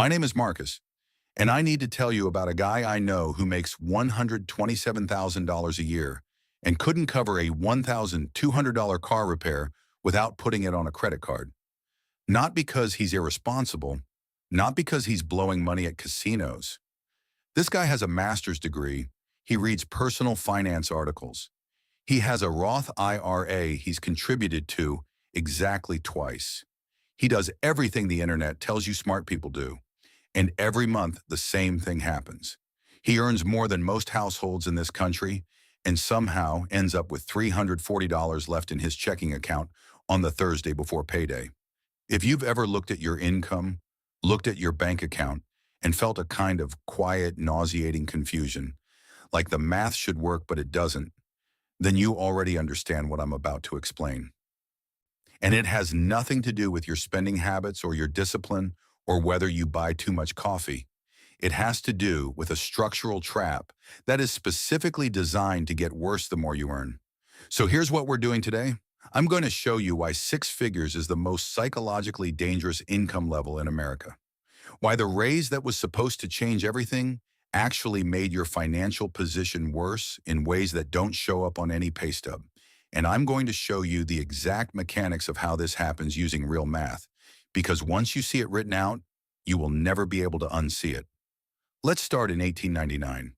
My name is Marcus, and I need to tell you about a guy I know who makes $127,000 a year and couldn't cover a $1,200 car repair without putting it on a credit card. Not because he's irresponsible, not because he's blowing money at casinos. This guy has a master's degree. He reads personal finance articles. He has a Roth IRA he's contributed to exactly twice. He does everything the internet tells you smart people do. And every month, the same thing happens. He earns more than most households in this country and somehow ends up with $340 left in his checking account on the Thursday before payday. If you've ever looked at your income, looked at your bank account, and felt a kind of quiet, nauseating confusion, like the math should work but it doesn't, then you already understand what I'm about to explain. And it has nothing to do with your spending habits or your discipline or whether you buy too much coffee. It has to do with a structural trap that is specifically designed to get worse the more you earn. So here's what we're doing today. I'm going to show you why six figures is the most psychologically dangerous income level in America. Why the raise that was supposed to change everything actually made your financial position worse in ways that don't show up on any pay stub. And I'm going to show you the exact mechanics of how this happens using real math, because once you see it written out, you will never be able to unsee it. Let's start in 1899.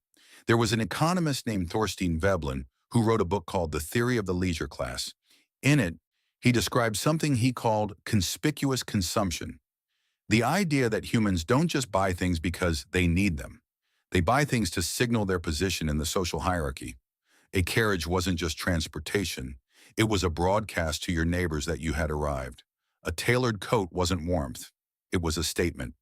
There was an economist named Thorstein Veblen who wrote a book called The Theory of the Leisure Class. In it, he described something he called conspicuous consumption. The idea that humans don't just buy things because they need them. They buy things to signal their position in the social hierarchy. A carriage wasn't just transportation. It was a broadcast to your neighbors that you had arrived. A tailored coat wasn't warmth. It was a statement.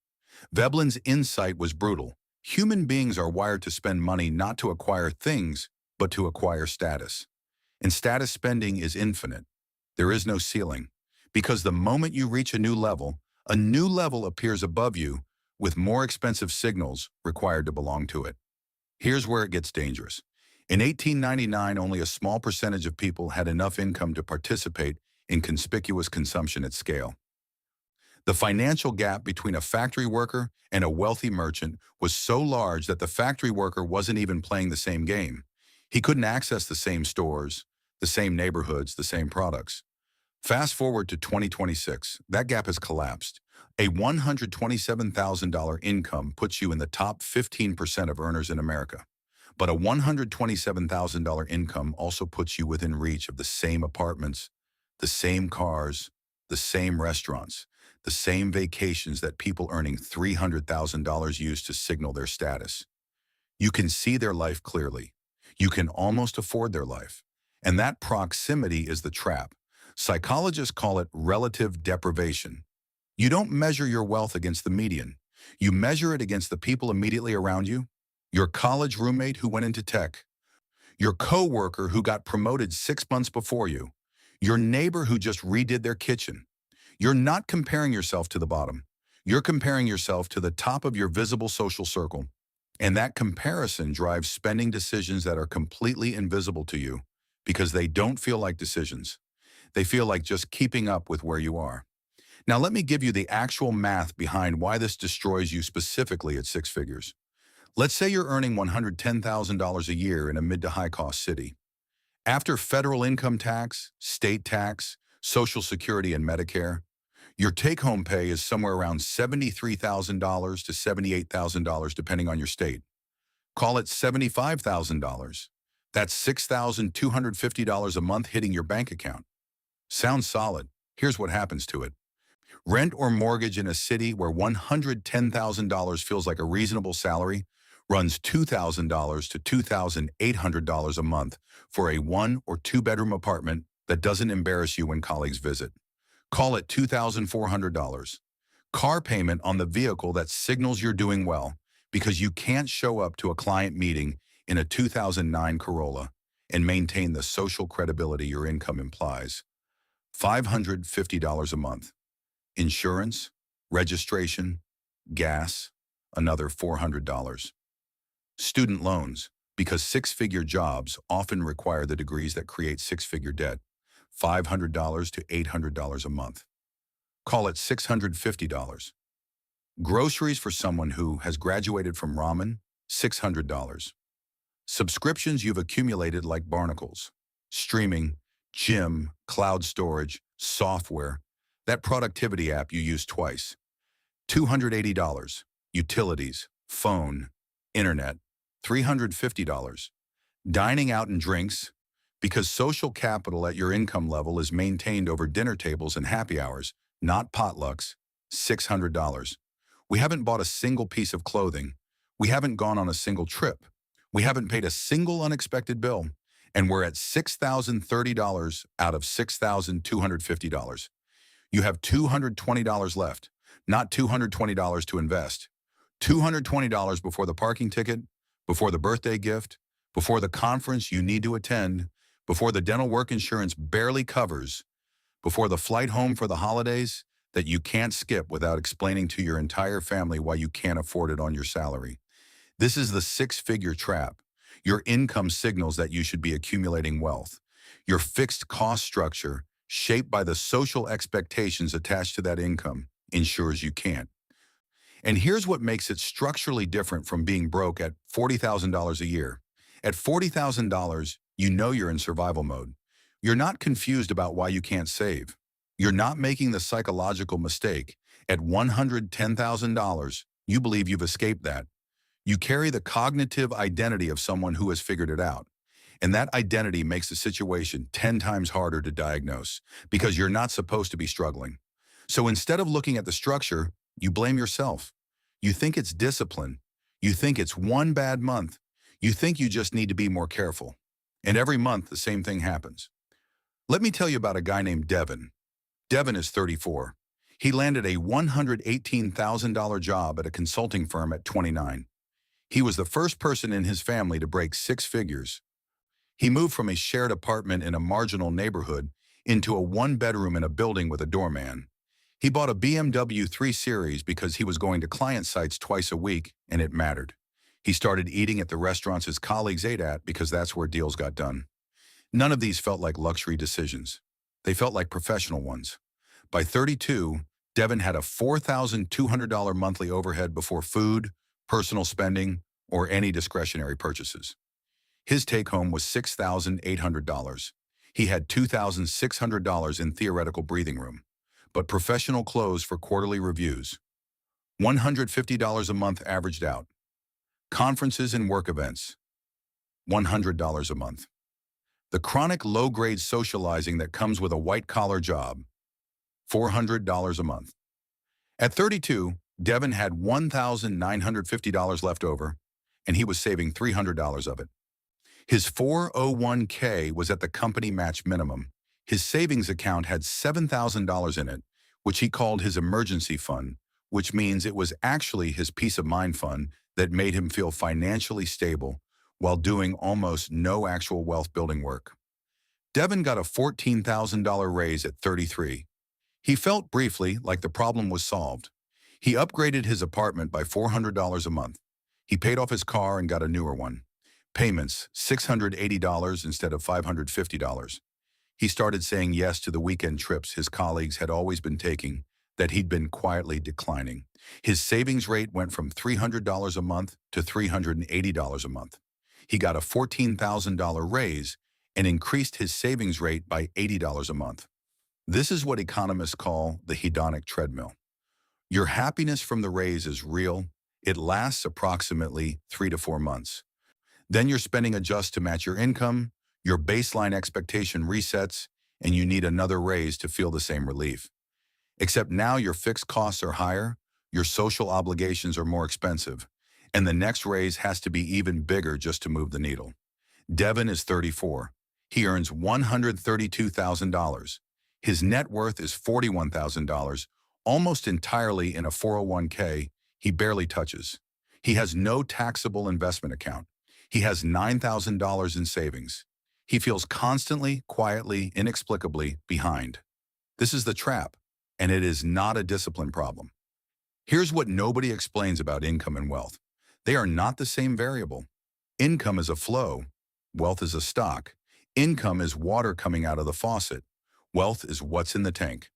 Veblen's insight was brutal. Human beings are wired to spend money not to acquire things, but to acquire status. And status spending is infinite. There is no ceiling. Because the moment you reach a new level appears above you with more expensive signals required to belong to it. Here's where it gets dangerous. In 1899, only a small percentage of people had enough income to participate in conspicuous consumption at scale. The financial gap between a factory worker and a wealthy merchant was so large that the factory worker wasn't even playing the same game. He couldn't access the same stores, the same neighborhoods, the same products. Fast forward to 2026, that gap has collapsed. A $127,000 income puts you in the top 15% of earners in America. But a $127,000 income also puts you within reach of the same apartments, the same cars, the same restaurants, the same vacations that people earning $300,000 use to signal their status. You can see their life clearly. You can almost afford their life. And that proximity is the trap. Psychologists call it relative deprivation. You don't measure your wealth against the median. You measure it against the people immediately around you. Your college roommate who went into tech. Your coworker who got promoted 6 months before you. Your neighbor who just redid their kitchen. You're not comparing yourself to the bottom. You're comparing yourself to the top of your visible social circle. And that comparison drives spending decisions that are completely invisible to you because they don't feel like decisions. They feel like just keeping up with where you are. Now let me give you the actual math behind why this destroys you specifically at six figures. Let's say you're earning $110,000 a year in a mid to high cost city. After federal income tax, state tax, Social Security, and Medicare, your take-home pay is somewhere around $73,000 to $78,000 depending on your state. Call it $75,000. That's $6,250 a month hitting your bank account. Sounds solid. Here's what happens to it. Rent or mortgage in a city where $110,000 feels like a reasonable salary runs $2,000 to $2,800 a month for a 1 or 2 bedroom apartment that doesn't embarrass you when colleagues visit. Call it $2,400. Car payment on the vehicle that signals you're doing well because you can't show up to a client meeting in a 2009 Corolla and maintain the social credibility your income implies. $550 a month. Insurance, registration, gas, another $400. Student loans, because six-figure jobs often require the degrees that create six-figure debt, $500 to $800 a month. Call it $650. Groceries for someone who has graduated from ramen, $600. Subscriptions you've accumulated like barnacles. Streaming, gym, cloud storage, software, that productivity app you use twice. $280. Utilities, phone, internet. $350. Dining out and drinks, because social capital at your income level is maintained over dinner tables and happy hours, not potlucks. $600. We haven't bought a single piece of clothing. We haven't gone on a single trip. We haven't paid a single unexpected bill. And we're at $6,030 out of $6,250. You have $220 left, not $220 to invest. $220 before the parking ticket, before the birthday gift, before the conference you need to attend, before the dental work insurance barely covers, before the flight home for the holidays that you can't skip without explaining to your entire family why you can't afford it on your salary. This is the six-figure trap. Your income signals that you should be accumulating wealth. Your fixed cost structure, shaped by the social expectations attached to that income, ensures you can't. And here's what makes it structurally different from being broke at $40,000 a year. At $40,000, you know you're in survival mode. You're not confused about why you can't save. You're not making the psychological mistake. At $110,000, you believe you've escaped that. You carry the cognitive identity of someone who has figured it out. And that identity makes the situation 10 times harder to diagnose because you're not supposed to be struggling. So instead of looking at the structure, you blame yourself. You think it's discipline. You think it's one bad month. You think you just need to be more careful. And every month, the same thing happens. Let me tell you about a guy named Devin. Devin is 34. He landed a $118,000 job at a consulting firm at 29. He was the first person in his family to break six figures. He moved from a shared apartment in a marginal neighborhood into a one-bedroom in a building with a doorman. He bought a BMW 3 Series because he was going to client sites twice a week, and it mattered. He started eating at the restaurants his colleagues ate at because that's where deals got done. None of these felt like luxury decisions. They felt like professional ones. By 32, Devin had a $4,200 monthly overhead before food, personal spending, or any discretionary purchases. His take-home was $6,800. He had $2,600 in theoretical breathing room, but professional clothes for quarterly reviews. $150 a month averaged out. Conferences and work events. $100 a month. The chronic low-grade socializing that comes with a white-collar job. $400 a month. At 32, Devin had $1,950 left over, and he was saving $300 of it. His 401k was at the company match minimum. His savings account had $7,000 in it, which he called his emergency fund, which means it was actually his peace of mind fund that made him feel financially stable while doing almost no actual wealth building work. Devin got a $14,000 raise at 33. He felt briefly like the problem was solved. He upgraded his apartment by $400 a month. He paid off his car and got a newer one. Payments, $680 instead of $550. He started saying yes to the weekend trips his colleagues had always been taking that he'd been quietly declining. His savings rate went from $300 a month to $380 a month. He got a $14,000 raise and increased his savings rate by $80 a month. This is what economists call the hedonic treadmill. Your happiness from the raise is real. It lasts approximately 3 to 4 months. Then your spending adjusts to match your income, your baseline expectation resets, and you need another raise to feel the same relief. Except now your fixed costs are higher, your social obligations are more expensive, and the next raise has to be even bigger just to move the needle. Devin is 34. He earns $132,000. His net worth is $41,000, almost entirely in a 401k he barely touches. He has no taxable investment account. He has $9,000 in savings. He feels constantly, quietly, inexplicably behind. This is the trap, and it is not a discipline problem. Here's what nobody explains about income and wealth. They are not the same variable. Income is a flow. Wealth is a stock. Income is water coming out of the faucet. Wealth is what's in the tank.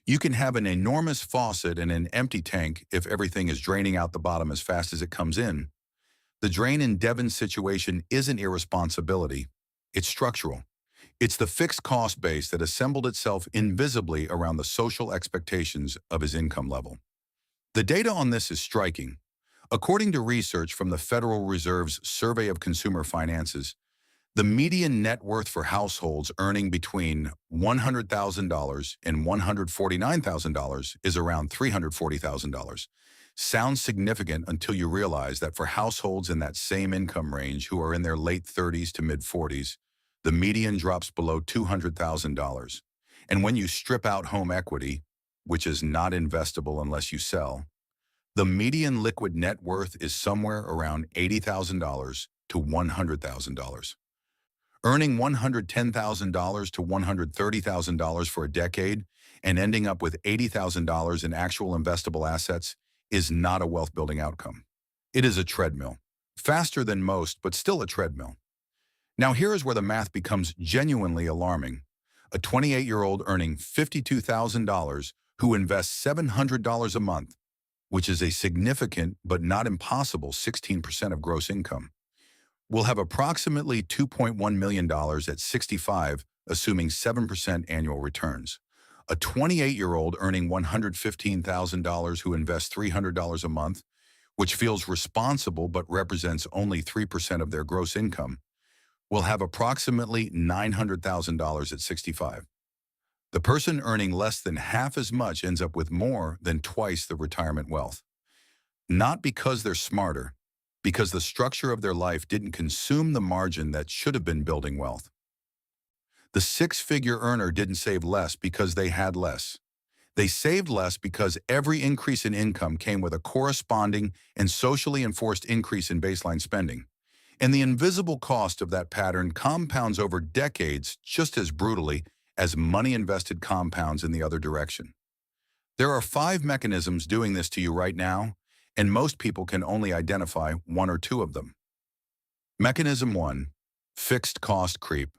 You can have an enormous faucet and an empty tank if everything is draining out the bottom as fast as it comes in. The drain in Devin's situation isn't irresponsibility. It's structural. It's the fixed cost base that assembled itself invisibly around the social expectations of his income level. The data on this is striking. According to research from the Federal Reserve's Survey of Consumer Finances, the median net worth for households earning between $100,000 and $149,000 is around $340,000. Sounds significant until you realize that for households in that same income range who are in their late 30s to mid 40s, the median drops below $200,000. And when you strip out home equity, which is not investable unless you sell, the median liquid net worth is somewhere around $80,000 to $100,000. Earning $110,000 to $130,000 for a decade and ending up with $80,000 in actual investable assets is not a wealth-building outcome. It is a treadmill. Faster than most, but still a treadmill. Now here is where the math becomes genuinely alarming. A 28-year-old earning $52,000 who invests $700 a month, which is a significant but not impossible 16% of gross income, will have approximately $2.1 million at 65, assuming 7% annual returns. A 28-year-old earning $115,000 who invests $300 a month, which feels responsible but represents only 3% of their gross income, will have approximately $900,000 at 65. The person earning less than half as much ends up with more than twice the retirement wealth. Not because they're smarter, because the structure of their life didn't consume the margin that should have been building wealth. The six-figure earner didn't save less because they had less. They saved less because every increase in income came with a corresponding and socially enforced increase in baseline spending. And the invisible cost of that pattern compounds over decades just as brutally as money invested compounds in the other direction. There are 5 mechanisms doing this to you right now, and most people can only identify 1 or 2 of them. Mechanism 1, fixed cost creep.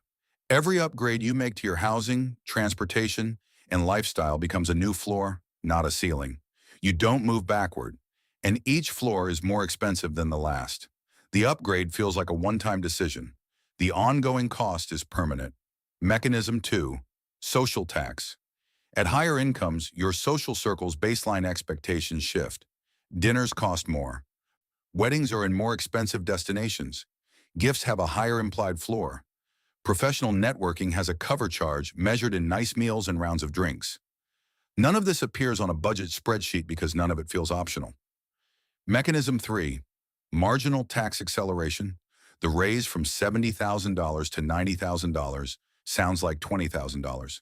Every upgrade you make to your housing, transportation, and lifestyle becomes a new floor, not a ceiling. You don't move backward, and each floor is more expensive than the last. The upgrade feels like a one-time decision. The ongoing cost is permanent. Mechanism 2, social tax. At higher incomes, your social circle's baseline expectations shift. Dinners cost more. Weddings are in more expensive destinations. Gifts have a higher implied floor. Professional networking has a cover charge measured in nice meals and rounds of drinks. None of this appears on a budget spreadsheet because none of it feels optional. Mechanism 3, marginal tax acceleration. The raise from $70,000 to $90,000 sounds like $20,000.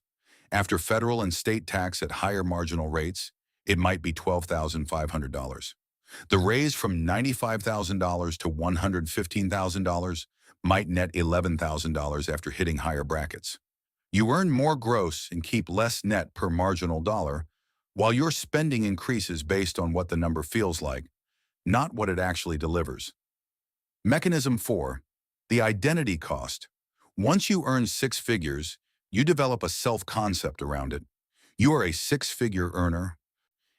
After federal and state tax at higher marginal rates, it might be $12,500. The raise from $95,000 to $115,000 might net $11,000 after hitting higher brackets. You earn more gross and keep less net per marginal dollar, while your spending increases based on what the number feels like, not what it actually delivers. Mechanism 4, the identity cost. Once you earn 6 figures, you develop a self-concept around it. You are a 6-figure earner,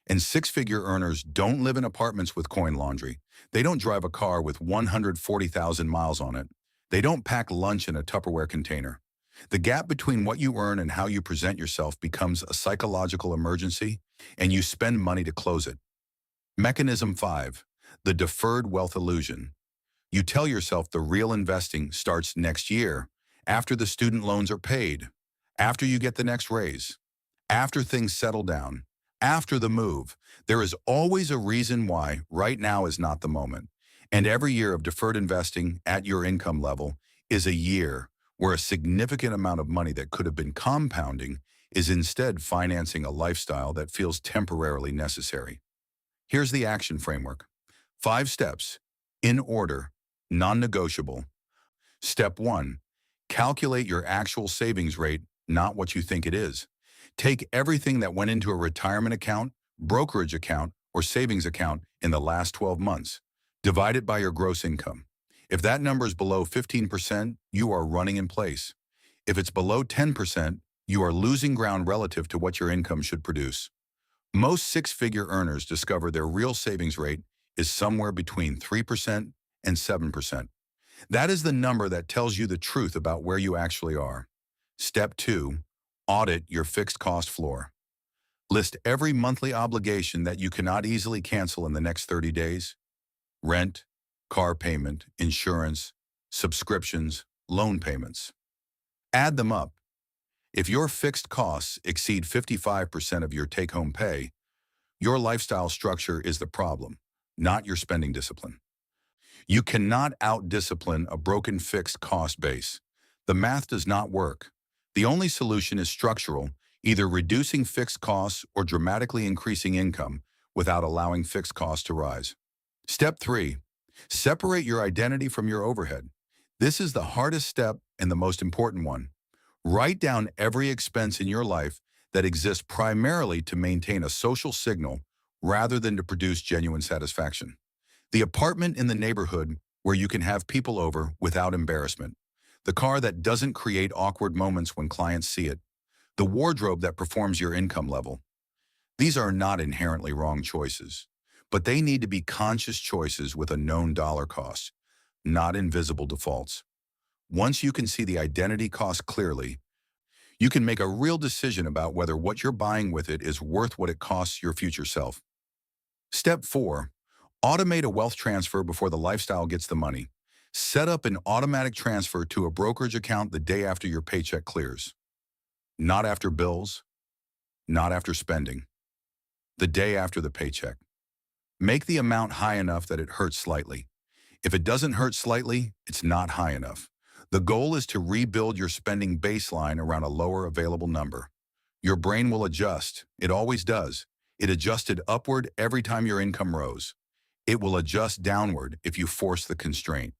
and 6-figure earners don't live in apartments with coin laundry. They don't drive a car with 140,000 miles on it. They don't pack lunch in a Tupperware container. The gap between what you earn and how you present yourself becomes a psychological emergency, and you spend money to close it. Mechanism 5, the deferred wealth illusion. You tell yourself the real investing starts next year, after the student loans are paid, after you get the next raise, after things settle down, after the move. There is always a reason why right now is not the moment. And every year of deferred investing at your income level is a year where a significant amount of money that could have been compounding is instead financing a lifestyle that feels temporarily necessary. Here's the action framework. 5 steps, in order, non-negotiable. Step 1, calculate your actual savings rate, not what you think it is. Take everything that went into a retirement account, brokerage account, or savings account in the last 12 months. Divide it by your gross income. If that number is below 15%, you are running in place. If it's below 10%, You are losing ground relative to what your income should produce. Most six-figure earners discover their real savings rate is somewhere between 3% and 7%. That is the number that tells you the truth about where you actually are. Step 2. Audit your fixed cost floor. List every monthly obligation that you cannot easily cancel in the next 30 days. Rent, car payment, insurance, subscriptions, loan payments. Add them up. If your fixed costs exceed 55% of your take-home pay, your lifestyle structure is the problem, not your spending discipline. You cannot out-discipline a broken fixed cost base. The math does not work. The only solution is structural, either reducing fixed costs or dramatically increasing income without allowing fixed costs to rise. Step 3. Separate your identity from your overhead. This is the hardest step and the most important one. Write down every expense in your life that exists primarily to maintain a social signal rather than to produce genuine satisfaction. The apartment in the neighborhood where you can have people over without embarrassment. The car that doesn't create awkward moments when clients see it. The wardrobe that performs your income level. These are not inherently wrong choices, but they need to be conscious choices with a known dollar cost, not invisible defaults. Once you can see the identity cost clearly, you can make a real decision about whether what you're buying with it is worth what it costs your future self. Step 4. Automate a wealth transfer before the lifestyle gets the money. Set up an automatic transfer to a brokerage account the day after your paycheck clears. Not after bills, not after spending. The day after the paycheck. Make the amount high enough that it hurts slightly. If it doesn't hurt slightly, it's not high enough. The goal is to rebuild your spending baseline around a lower available number. Your brain will adjust. It always does. It adjusted upward every time your income rose. It will adjust downward if you force the constraint.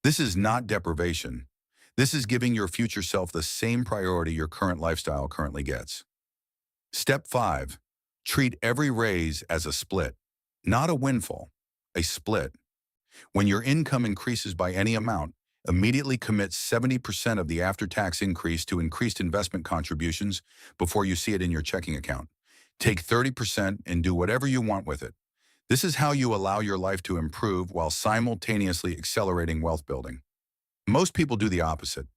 This is not deprivation. This is giving your future self the same priority your current lifestyle currently gets. Step 5. Treat every raise as a split, not a windfall, a split. When your income increases by any amount, immediately commit 70% of the after-tax increase to increased investment contributions before you see it in your checking account. Take 30% and do whatever you want with it. This is how you allow your life to improve while simultaneously accelerating wealth building. Most people do the opposite.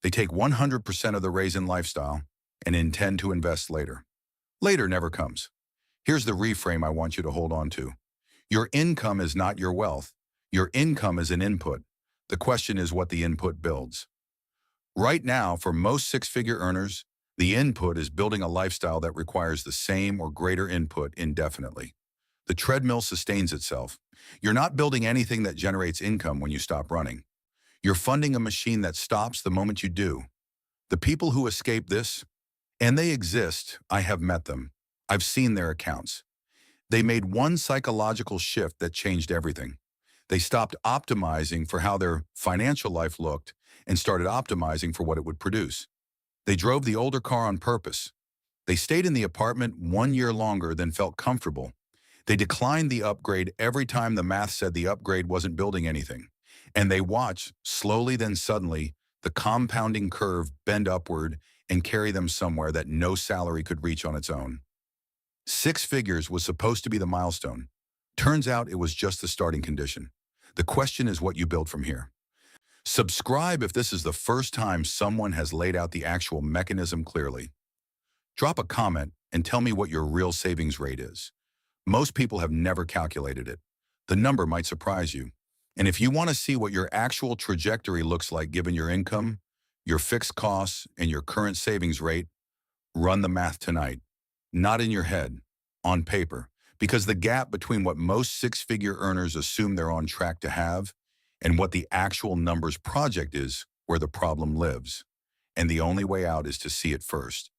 They take 100% of the raise in lifestyle and intend to invest later. Later never comes. Here's the reframe I want you to hold on to. Your income is not your wealth. Your income is an input. The question is what the input builds. Right now, for most six-figure earners, the input is building a lifestyle that requires the same or greater input indefinitely. The treadmill sustains itself. You're not building anything that generates income when you stop running. You're funding a machine that stops the moment you do. The people who escape this, and they exist, I have met them. I've seen their accounts. They made one psychological shift that changed everything. They stopped optimizing for how their financial life looked and started optimizing for what it would produce. They drove the older car on purpose. They stayed in the apartment 1 year longer than felt comfortable. They declined the upgrade every time the math said the upgrade wasn't building anything. And they watched, slowly then suddenly, the compounding curve bend upward and carry them somewhere that no salary could reach on its own. 6 figures was supposed to be the milestone. Turns out it was just the starting condition. The question is what you build from here. Subscribe if this is the first time someone has laid out the actual mechanism clearly. Drop a comment and tell me what your real savings rate is. Most people have never calculated it. The number might surprise you. And if you want to see what your actual trajectory looks like given your income, your fixed costs, and your current savings rate, run the math tonight. Not in your head, on paper. Because the gap between what most six-figure earners assume they're on track to have and what the actual numbers project is where the problem lives. And the only way out is to see it first.